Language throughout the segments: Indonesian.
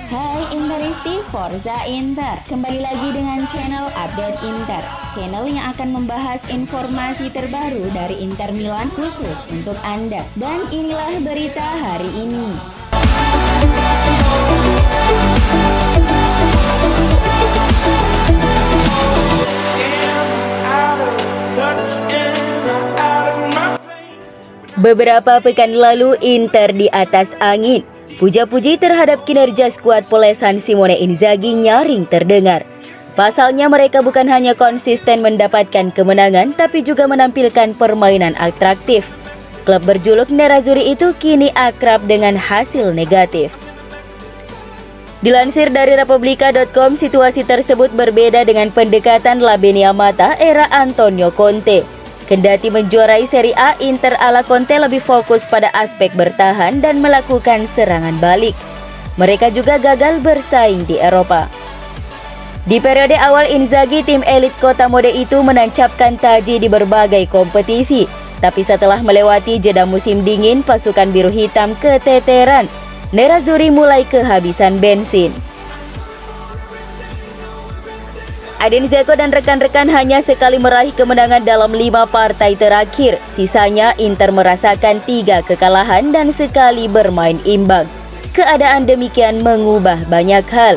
Hai Interisti, Forza Inter. Kembali lagi dengan channel Update Inter, channel yang akan membahas informasi terbaru dari Inter Milan khusus untuk Anda. Dan inilah berita hari ini. Beberapa pekan lalu Inter di atas angin. Puja-puji terhadap kinerja skuad polesan Simone Inzaghi nyaring terdengar. Pasalnya mereka bukan hanya konsisten mendapatkan kemenangan, tapi juga menampilkan permainan atraktif. Klub berjuluk Nerazzurri itu kini akrab dengan hasil negatif. Dilansir dari Repubblica.com, situasi tersebut berbeda dengan pendekatan La Beniamata era Antonio Conte. Kendati menjuarai Serie A, Inter ala Conte lebih fokus pada aspek bertahan dan melakukan serangan balik. Mereka juga gagal bersaing di Eropa. Di periode awal Inzaghi, tim elit kota mode itu menancapkan taji di berbagai kompetisi. Tapi setelah melewati jeda musim dingin, pasukan biru hitam keteteran. Nerazzurri mulai kehabisan bensin. Edin Dzeko dan rekan-rekan hanya sekali meraih kemenangan dalam 5 partai terakhir. Sisanya Inter merasakan 3 kekalahan dan sekali bermain imbang. Keadaan demikian mengubah banyak hal.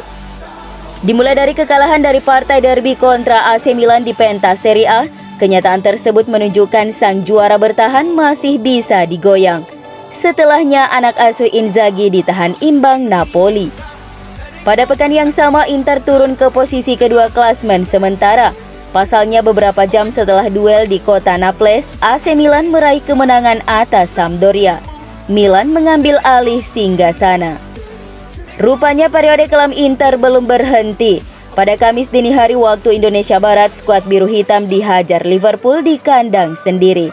Dimulai dari kekalahan dari partai derby kontra AC Milan di pentas Serie A, kenyataan tersebut menunjukkan sang juara bertahan masih bisa digoyang. Setelahnya anak asuh Inzaghi ditahan imbang Napoli. Pada pekan yang sama, Inter turun ke posisi kedua klasmen sementara. Pasalnya beberapa jam setelah duel di kota Naples, AC Milan meraih kemenangan atas Sampdoria. Milan mengambil alih singgasana. Rupanya periode kelam Inter belum berhenti. Pada Kamis dini hari waktu Indonesia Barat, skuad biru hitam dihajar Liverpool di kandang sendiri.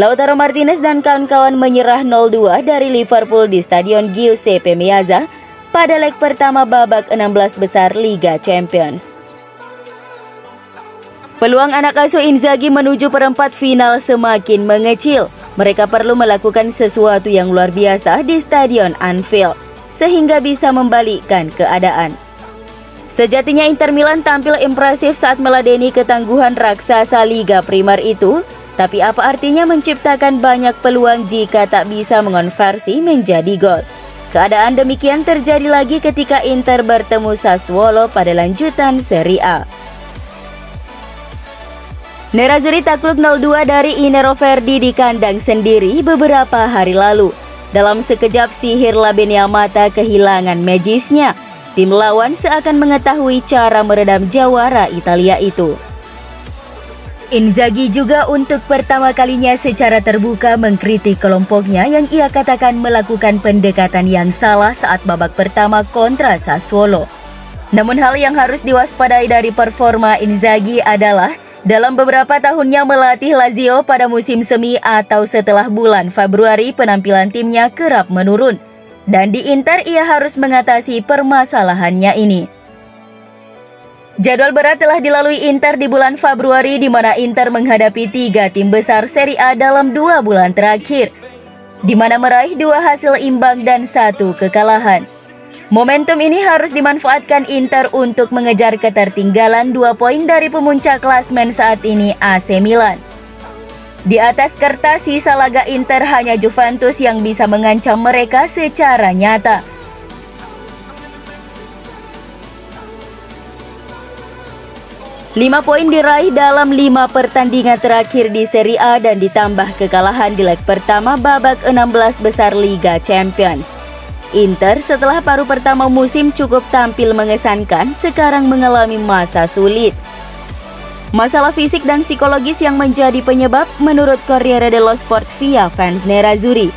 Lautaro Martinez dan kawan-kawan menyerah 0-2 dari Liverpool di Stadion Giuseppe Meazza pada leg pertama babak 16 besar Liga Champions. Peluang anak asuh Inzaghi menuju perempat final semakin mengecil. Mereka perlu melakukan sesuatu yang luar biasa di Stadion Anfield, sehingga bisa membalikkan keadaan. Sejatinya Inter Milan tampil impresif saat meladeni ketangguhan raksasa Liga Primer itu, tapi apa artinya menciptakan banyak peluang jika tak bisa mengonversi menjadi gol? Keadaan demikian terjadi lagi ketika Inter bertemu Sassuolo pada lanjutan Serie A. Nerazzurri takluk 0-2 dari Inero Verdi di kandang sendiri beberapa hari lalu. Dalam sekejap sihir La Beniamata kehilangan magisnya. Tim lawan seakan mengetahui cara meredam jawara Italia itu. Inzaghi juga untuk pertama kalinya secara terbuka mengkritik kelompoknya yang ia katakan melakukan pendekatan yang salah saat babak pertama kontra Sassuolo. Namun hal yang harus diwaspadai dari performa Inzaghi adalah dalam beberapa tahunnya melatih Lazio pada musim semi atau setelah bulan Februari, penampilan timnya kerap menurun. Dan di Inter ia harus mengatasi permasalahannya ini. Jadwal berat telah dilalui Inter di bulan Februari, di mana Inter menghadapi 3 tim besar Serie A dalam 2 bulan terakhir, di mana meraih 2 hasil imbang dan 1 kekalahan. Momentum ini harus dimanfaatkan Inter untuk mengejar ketertinggalan 2 poin dari pemuncak klasmen saat ini AC Milan. Di atas kertas, sisa laga Inter hanya Juventus yang bisa mengancam mereka secara nyata. 5 poin diraih dalam 5 pertandingan terakhir di Serie A dan ditambah kekalahan di leg pertama babak 16 besar Liga Champions. Inter setelah paruh pertama musim cukup tampil mengesankan, sekarang mengalami masa sulit. Masalah fisik dan psikologis yang menjadi penyebab menurut Corriere dello Sport via fans Nerazzurri.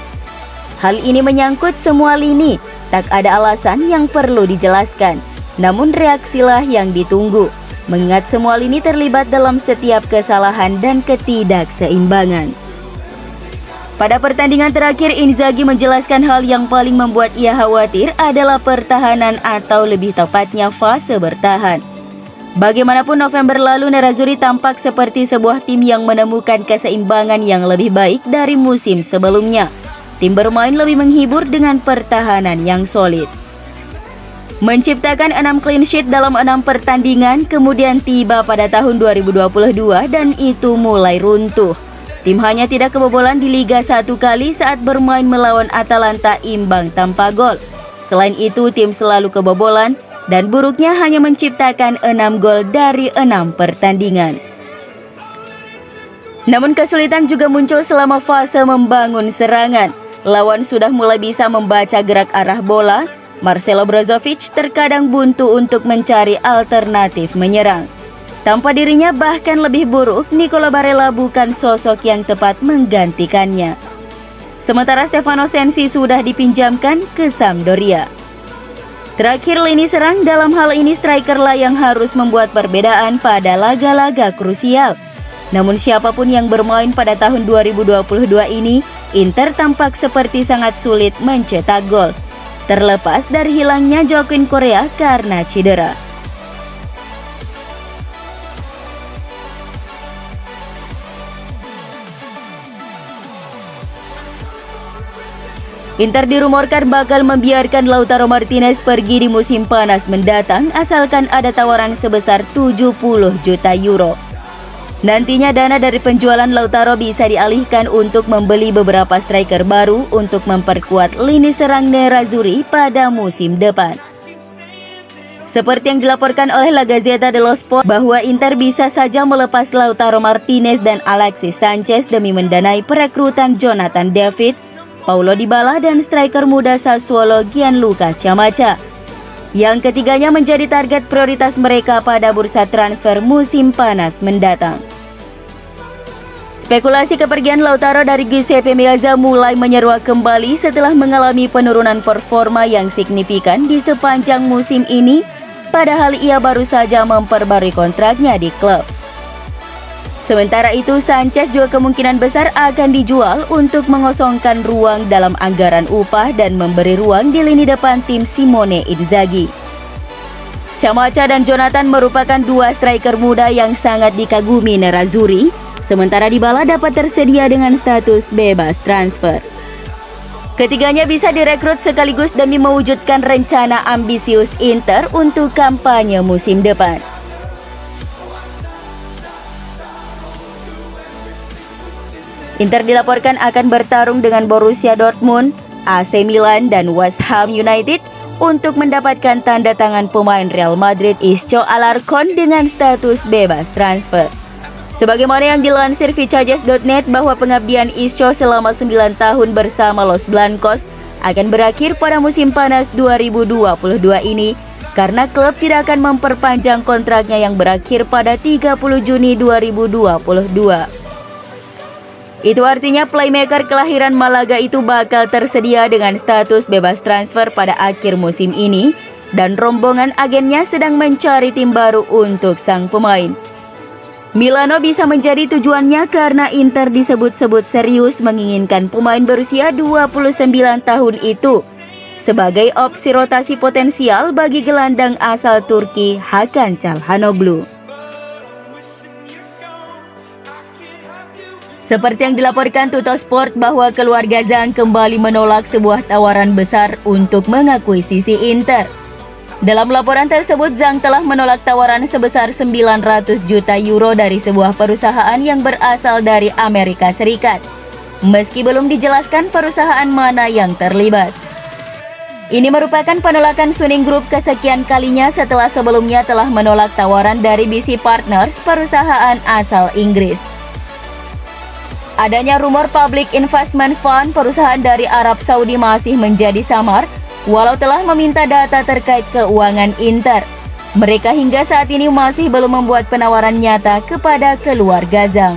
Hal ini menyangkut semua lini, tak ada alasan yang perlu dijelaskan. Namun reaksilah yang ditunggu. Mengingat semua lini terlibat dalam setiap kesalahan dan ketidakseimbangan. Pada pertandingan terakhir, Inzaghi menjelaskan hal yang paling membuat ia khawatir adalah pertahanan atau lebih tepatnya fase bertahan. Bagaimanapun November lalu Nerazzurri tampak seperti sebuah tim yang menemukan keseimbangan yang lebih baik dari musim sebelumnya. Tim bermain lebih menghibur dengan pertahanan yang solid. menciptakan 6 clean sheet dalam 6 pertandingan, kemudian tiba pada tahun 2022 dan itu mulai runtuh. Tim hanya tidak kebobolan di Liga 1 kali saat bermain melawan Atalanta imbang tanpa gol. Selain itu, tim selalu kebobolan dan buruknya hanya menciptakan 6 gol dari 6 pertandingan. Namun kesulitan juga muncul selama fase membangun serangan. Lawan sudah mulai bisa membaca gerak arah bola. Marcelo Brozovic terkadang buntu untuk mencari alternatif menyerang. Tanpa dirinya bahkan lebih buruk, Nicolo Barella bukan sosok yang tepat menggantikannya. Sementara Stefano Sensi sudah dipinjamkan ke Sampdoria. Terakhir lini serang, dalam hal ini strikerlah yang harus membuat perbedaan pada laga-laga krusial. Namun siapapun yang bermain pada tahun 2022 ini, Inter tampak seperti sangat sulit mencetak gol. Terlepas dari hilangnya Joaquin Correa karena cedera. Inter dirumorkan bakal membiarkan Lautaro Martinez pergi di musim panas mendatang asalkan ada tawaran sebesar 70 juta euro. Nantinya dana dari penjualan Lautaro bisa dialihkan untuk membeli beberapa striker baru untuk memperkuat lini serang Nerazzurri pada musim depan. Seperti yang dilaporkan oleh La Gazzetta dello Sport bahwa Inter bisa saja melepas Lautaro Martinez dan Alexis Sanchez demi mendanai perekrutan Jonathan David, Paulo Dybala dan striker muda Sassuolo Gianluca Scamacca. Yang ketiganya menjadi target prioritas mereka pada bursa transfer musim panas mendatang. Spekulasi kepergian Lautaro dari Giuseppe Meazza mulai menyeruak kembali setelah mengalami penurunan performa yang signifikan di sepanjang musim ini, padahal ia baru saja memperbarui kontraknya di klub. Sementara itu, Sanchez juga kemungkinan besar akan dijual untuk mengosongkan ruang dalam anggaran upah dan memberi ruang di lini depan tim Simone Inzaghi. Scamacca dan Jonathan merupakan dua striker muda yang sangat dikagumi Nerazzurri, sementara Dybala dapat tersedia dengan status bebas transfer. Ketiganya bisa direkrut sekaligus demi mewujudkan rencana ambisius Inter untuk kampanye musim depan. Inter dilaporkan akan bertarung dengan Borussia Dortmund, AC Milan, dan West Ham United untuk mendapatkan tanda tangan pemain Real Madrid Isco Alarcón dengan status bebas transfer. Sebagaimana yang dilansir Vicajes.net bahwa pengabdian Isco selama 9 tahun bersama Los Blancos akan berakhir pada musim panas 2022 ini karena klub tidak akan memperpanjang kontraknya yang berakhir pada 30 Juni 2022. Itu artinya playmaker kelahiran Malaga itu bakal tersedia dengan status bebas transfer pada akhir musim ini dan rombongan agennya sedang mencari tim baru untuk sang pemain. Milano bisa menjadi tujuannya karena Inter disebut-sebut serius menginginkan pemain berusia 29 tahun itu sebagai opsi rotasi potensial bagi gelandang asal Turki Hakan Çalhanoğlu. Seperti yang dilaporkan Tuttosport bahwa keluarga Zhang kembali menolak sebuah tawaran besar untuk mengakuisisi Inter. Dalam laporan tersebut, Zhang telah menolak tawaran sebesar 900 juta euro dari sebuah perusahaan yang berasal dari Amerika Serikat, meski belum dijelaskan perusahaan mana yang terlibat. Ini merupakan penolakan Suning Group kesekian kalinya setelah sebelumnya telah menolak tawaran dari BC Partners, perusahaan asal Inggris. Adanya rumor Public Investment Fund, perusahaan dari Arab Saudi, masih menjadi samar walau telah meminta data terkait keuangan Inter. Mereka hingga saat ini masih belum membuat penawaran nyata kepada keluarga Zhang.